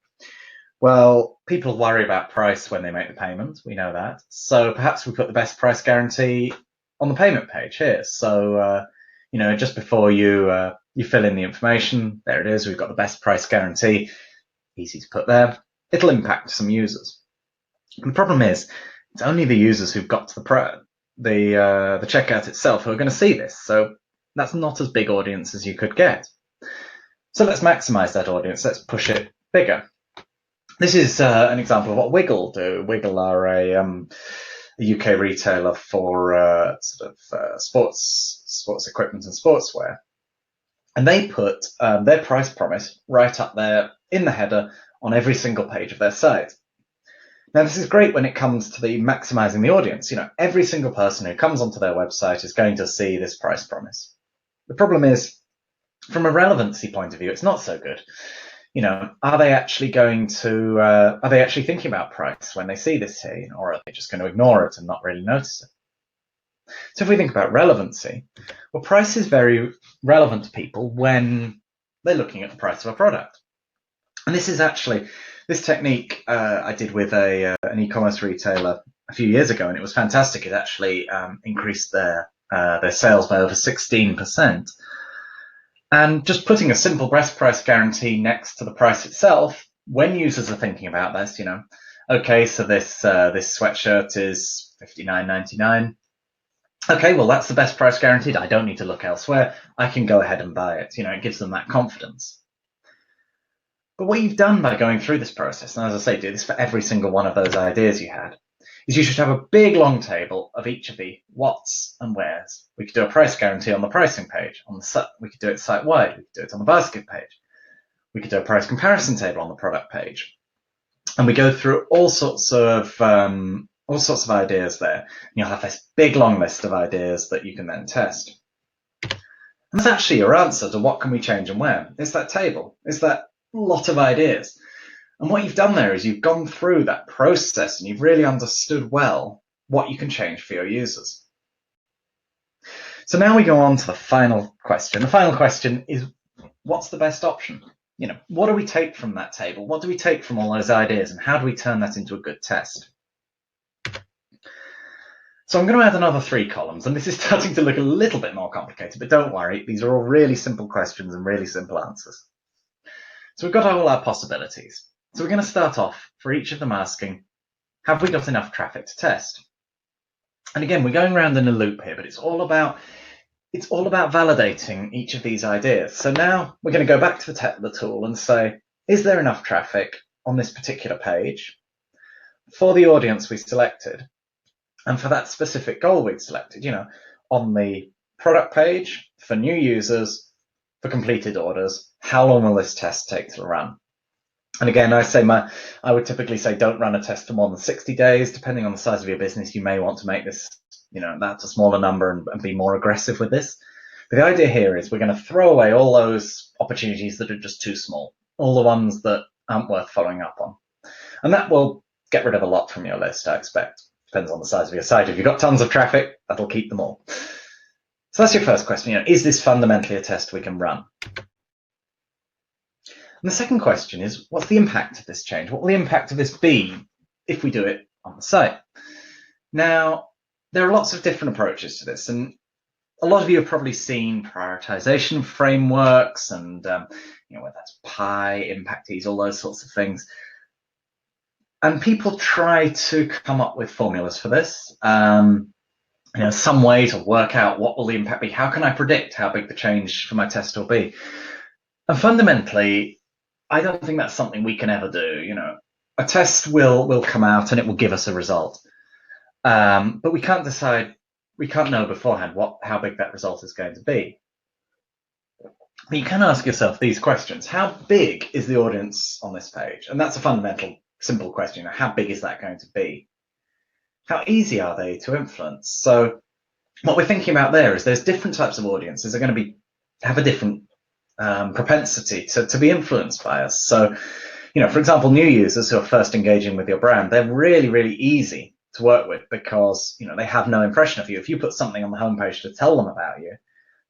Well, people worry about price when they make the payment. We know that. So perhaps we put the best price guarantee on the payment page here. So, just before you fill in the information, there it is. We've got the best price guarantee. Easy to put there. It'll impact some users. And the problem is, it's only the users who've got to the checkout itself who are going to see this. So that's not as big audience as you could get. So let's maximize that audience. Let's push it bigger. This is an example of what Wiggle do. Wiggle are a UK retailer for sports equipment and sportswear. And they put their price promise right up there in the header on every single page of their site. Now, this is great when it comes to the maximizing the audience. Every single person who comes onto their website is going to see this price promise. The problem is, from a relevancy point of view, it's not so good. Are they actually thinking about price when they see this here, or are they just going to ignore it and not really notice it? So if we think about relevancy, well, price is very relevant to people when they're looking at the price of a product. And this technique I did with an e-commerce retailer a few years ago, and it was fantastic. It actually increased their sales by over 16%. And just putting a simple best price guarantee next to the price itself, when users are thinking about this, okay, so this sweatshirt is $59.99. Okay, well, that's the best price guaranteed. I don't need to look elsewhere. I can go ahead and buy it. It gives them that confidence. But what you've done by going through this process, and as I say, do this for every single one of those ideas you had, is you should have a big long table of each of the whats and wheres. We could do a price guarantee on the pricing page. We could do it site-wide. We could do it on the basket page. We could do a price comparison table on the product page. And we go through all sorts of ideas there. And you'll have this big long list of ideas that you can then test. And that's actually your answer to what can we change and where. It's that table. It's that lot of ideas. And what you've done there is you've gone through that process and you've really understood well what you can change for your users. So now we go on to the final question. The final question is, what's the best option? What do we take from that table? What do we take from all those ideas, and how do we turn that into a good test? So I'm going to add another 3 columns, and this is starting to look a little bit more complicated, but don't worry, these are all really simple questions and really simple answers. So we've got all our possibilities. So we're going to start off for each of them asking, have we got enough traffic to test? And again, we're going around in a loop here, but it's all about validating each of these ideas. So now we're going to go back to the tool and say, is there enough traffic on this particular page for the audience we selected and for that specific goal we'd selected? On the product page, for new users, for completed orders, how long will this test take to run? And again, I would typically say don't run a test for more than 60 days. Depending on the size of your business, you may want to make this, that's a smaller number and be more aggressive with this. But the idea here is we're going to throw away all those opportunities that are just too small, all the ones that aren't worth following up on. And that will get rid of a lot from your list, I expect. Depends on the size of your site. If you've got tons of traffic, that'll keep them all. So that's your first question. Is this fundamentally a test we can run? And the second question is, what's the impact of this change? What will the impact of this be if we do it on the site? Now, there are lots of different approaches to this, and a lot of you have probably seen prioritization frameworks and whether that's Pi, Impactees, all those sorts of things. And people try to come up with formulas for this. Some way to work out what will the impact be. How can I predict how big the change for my test will be? And fundamentally, I don't think that's something we can ever do. A test will come out and it will give us a result. But we can't know beforehand how big that result is going to be. But you can ask yourself these questions. How big is the audience on this page? And that's a fundamental, simple question. How big is that going to be? How easy are they to influence? So what we're thinking about there is there's different types of audiences. They're going to have a different propensity to be influenced by us. So, for example, new users who are first engaging with your brand, they're really, really easy to work with because, they have no impression of you. If you put something on the homepage to tell them about you,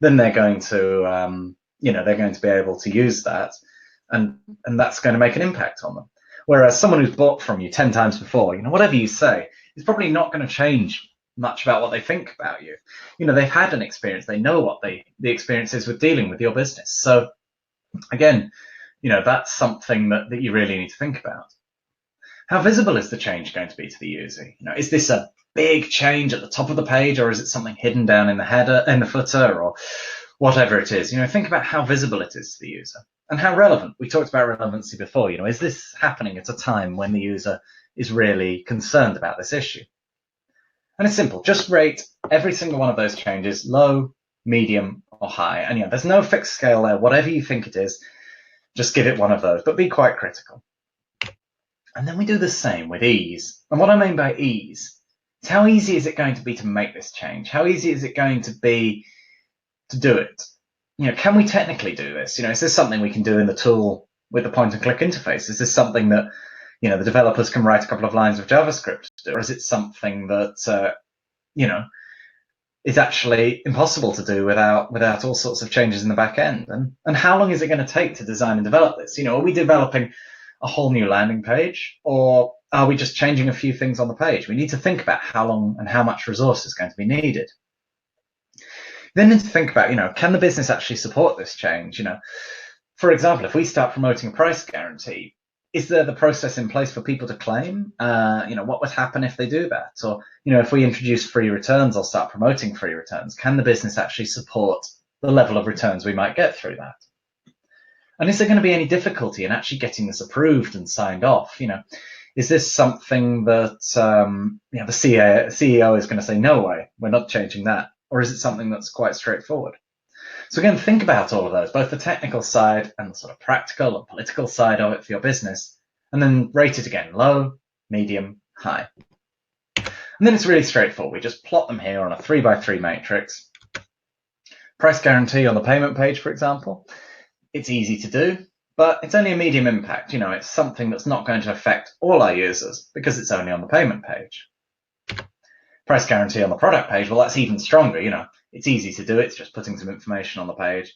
then they're going to, be able to use that, and that's going to make an impact on them. Whereas someone who's bought from you 10 times before, whatever you say, is probably not going to change much about what they think about you. They've had an experience. They know what the experience is with dealing with your business. So again, that's something that you really need to think about. How visible is the change going to be to the user? Is this a big change at the top of the page, or is it something hidden down in the header, in the footer, or whatever it is? Think about how visible it is to the user. And how relevant? We talked about relevancy before. Is this happening at a time when the user is really concerned about this issue? And it's simple. Just rate every single one of those changes, low, medium, or high. And there's no fixed scale there. Whatever you think it is, just give it one of those, but be quite critical. And then we do the same with ease. And what I mean by ease is how easy is it going to be to make this change? How easy is it going to be to do it? Can we technically do this? Is this something we can do in the tool with the point and click interface? Is this something that, the developers can write a couple of lines of JavaScript to do? Or is it something that, is actually impossible to do without all sorts of changes in the back end? And how long is it going to take to design and develop this? Are we developing a whole new landing page, or are we just changing a few things on the page? We need to think about how long and how much resource is going to be needed. Then need to think about, can the business actually support this change? For example, if we start promoting a price guarantee, is there the process in place for people to claim? What would happen if they do that? Or, if we introduce free returns or start promoting free returns, can the business actually support the level of returns we might get through that? And is there going to be any difficulty in actually getting this approved and signed off? Is this something that the CEO is going to say, no way, we're not changing that? Or is it something that's quite straightforward? So again, think about all of those, both the technical side and the sort of practical and political side of it for your business, and then rate it again, low, medium, high. And then it's really straightforward. We just plot them here on a 3x3 matrix. Price guarantee on the payment page, for example. It's easy to do, but it's only a medium impact. It's something that's not going to affect all our users because it's only on the payment page. Price guarantee on the product page, well, that's even stronger. It's easy to do. It's just putting some information on the page,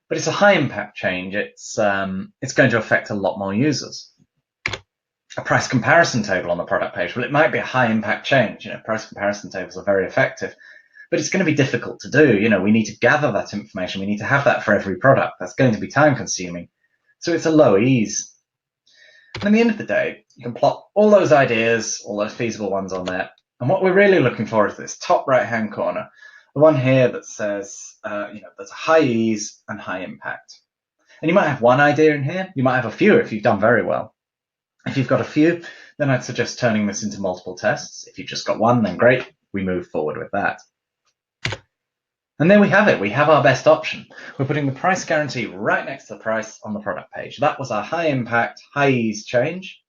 but it's a high impact change. It's going to affect a lot more users. A price comparison table on the product page, well, it might be a high impact change. Price comparison tables are very effective, but it's going to be difficult to do. We need to gather that information. We need to have that for every product. That's going to be time consuming. So it's a low ease. And at the end of the day, you can plot all those ideas, all those feasible ones on there. And what we're really looking for is this top right-hand corner, the one here that says, there's a high ease and high impact. And you might have one idea in here. You might have a few if you've done very well. If you've got a few, then I'd suggest turning this into multiple tests. If you've just got one, then great. We move forward with that. And there we have it. We have our best option. We're putting the price guarantee right next to the price on the product page. That was our high impact, high ease change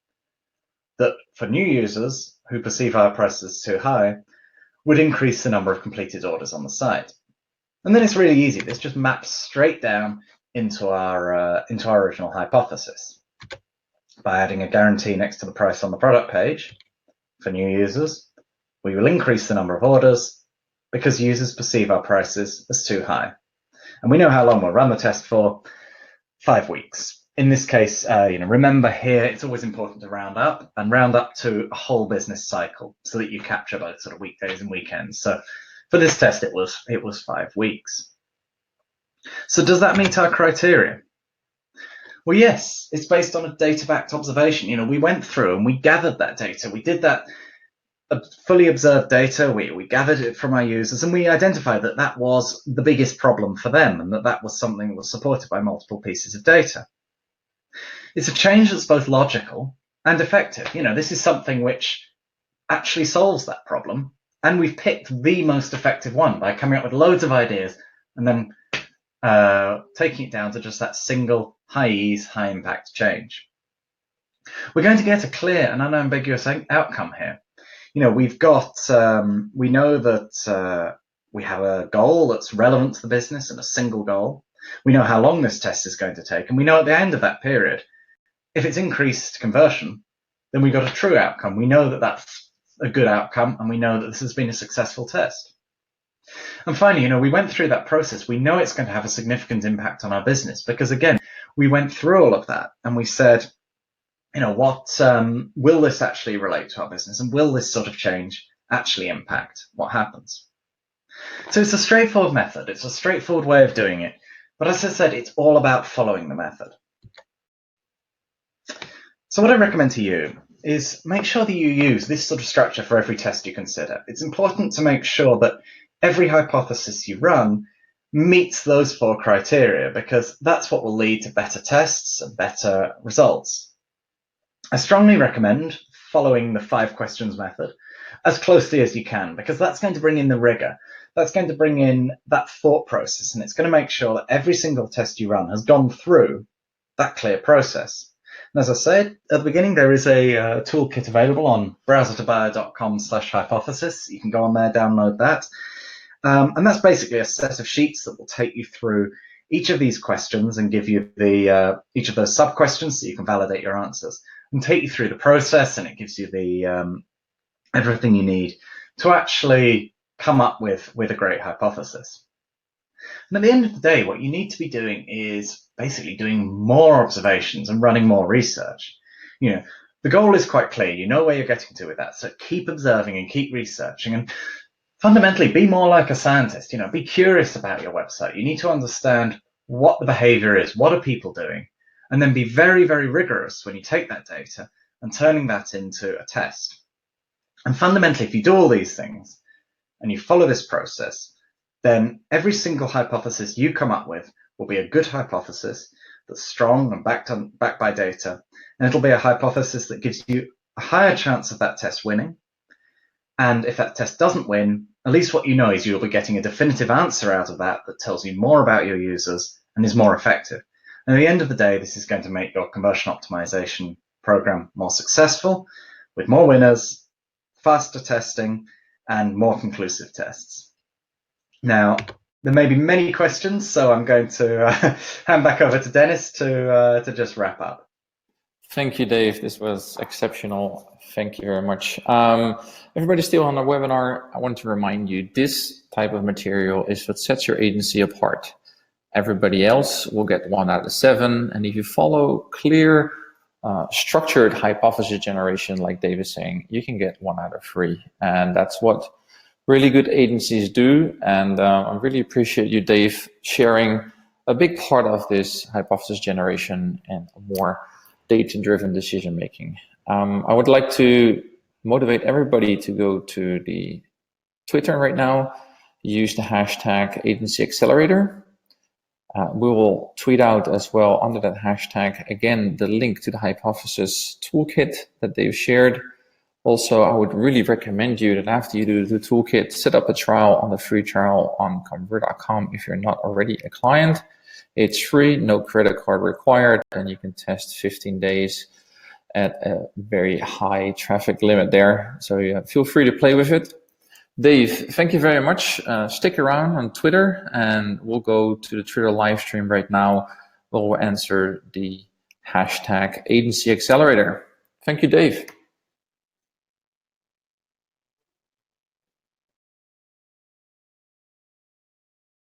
that for new users who perceive our price as too high would increase the number of completed orders on the site. And then it's really easy. This just maps straight down into our original hypothesis. By adding a guarantee next to the price on the product page for new users, we will increase the number of orders because users perceive our prices as too high. And we know how long we'll run the test for, 5 weeks. In this case, remember here, it's always important to round up to a whole business cycle so that you capture both sort of weekdays and weekends. So for this test, it was 5 weeks. So does that meet our criteria? Well, yes, it's based on a data-backed observation. We went through and we gathered that data. We did that fully observed data. We gathered it from our users and we identified that that was the biggest problem for them and that was something that was supported by multiple pieces of data. It's a change that's both logical and effective. This is something which actually solves that problem. And we've picked the most effective one by coming up with loads of ideas and then taking it down to just that single high ease, high impact change. We're going to get a clear and unambiguous outcome here. We've got, we know that we have a goal that's relevant to the business and a single goal. We know how long this test is going to take. And we know at the end of that period, if it's increased conversion, then we've got a true outcome. We know that that's a good outcome and we know that this has been a successful test. And finally, we went through that process. We know it's going to have a significant impact on our business because, again, we went through all of that and we said, what will this actually relate to our business and will this sort of change actually impact what happens? So it's a straightforward method. It's a straightforward way of doing it. But as I said, it's all about following the method. So what I recommend to you is make sure that you use this sort of structure for every test you consider. It's important to make sure that every hypothesis you run meets those 4 criteria, because that's what will lead to better tests and better results. I strongly recommend following the 5 questions method as closely as you can, because that's going to bring in the rigor. That's going to bring in that thought process, and it's going to make sure that every single test you run has gone through that clear process. And as I said at the beginning, there is a toolkit available on browsertobuyer.com/hypothesis. You can go on there, download that. And that's basically a set of sheets that will take you through each of these questions and give you the each of those sub-questions so you can validate your answers, and take you through the process, and it gives you the everything you need to actually come up with a great hypothesis. And at the end of the day, what you need to be doing is basically doing more observations and running more research. You know, the goal is quite clear. You know where you're getting to with that. So keep observing and keep researching, and fundamentally be more like a scientist. You know, be curious about your website. You need to understand what the behavior is, what are people doing, and then be very, very rigorous when you take that data and turning that into a test. And fundamentally, if you do all these things and you follow this process, then every single hypothesis you come up with will be a good hypothesis that's strong and backed by data. And it'll be a hypothesis that gives you a higher chance of that test winning. And if that test doesn't win, at least what you know is you'll be getting a definitive answer out of that that tells you more about your users and is more effective. And at the end of the day, this is going to make your conversion optimization program more successful, with more winners, faster testing, and more conclusive tests. Now, there may be many questions, so I'm going to hand back over to Dennis to just wrap up. Thank you, Dave. This was exceptional. Thank you very much. Everybody still on the webinar, I want to remind you, this type of material is what sets your agency apart. Everybody else will get 1 out of 7. And if you follow clear, structured hypothesis generation, like Dave is saying, you can get 1 out of 3. And that's what really good agencies do. And I really appreciate you, Dave, sharing a big part of this hypothesis generation and more data-driven decision-making. I would like to motivate everybody to go to the Twitter right now, use the hashtag Agency Accelerator. We will tweet out as well under that hashtag, again, the link to the hypothesis toolkit that they've shared. Also, I would really recommend you that after you do the toolkit, set up a trial on the free trial on Convert.com if you're not already a client. It's free, no credit card required, and you can test 15 days at a very high traffic limit there. So yeah, feel free to play with it. Dave, thank you very much. Stick around on Twitter, and we'll go to the Twitter live stream right now. We'll answer the hashtag Agency Accelerator. Thank you, Dave.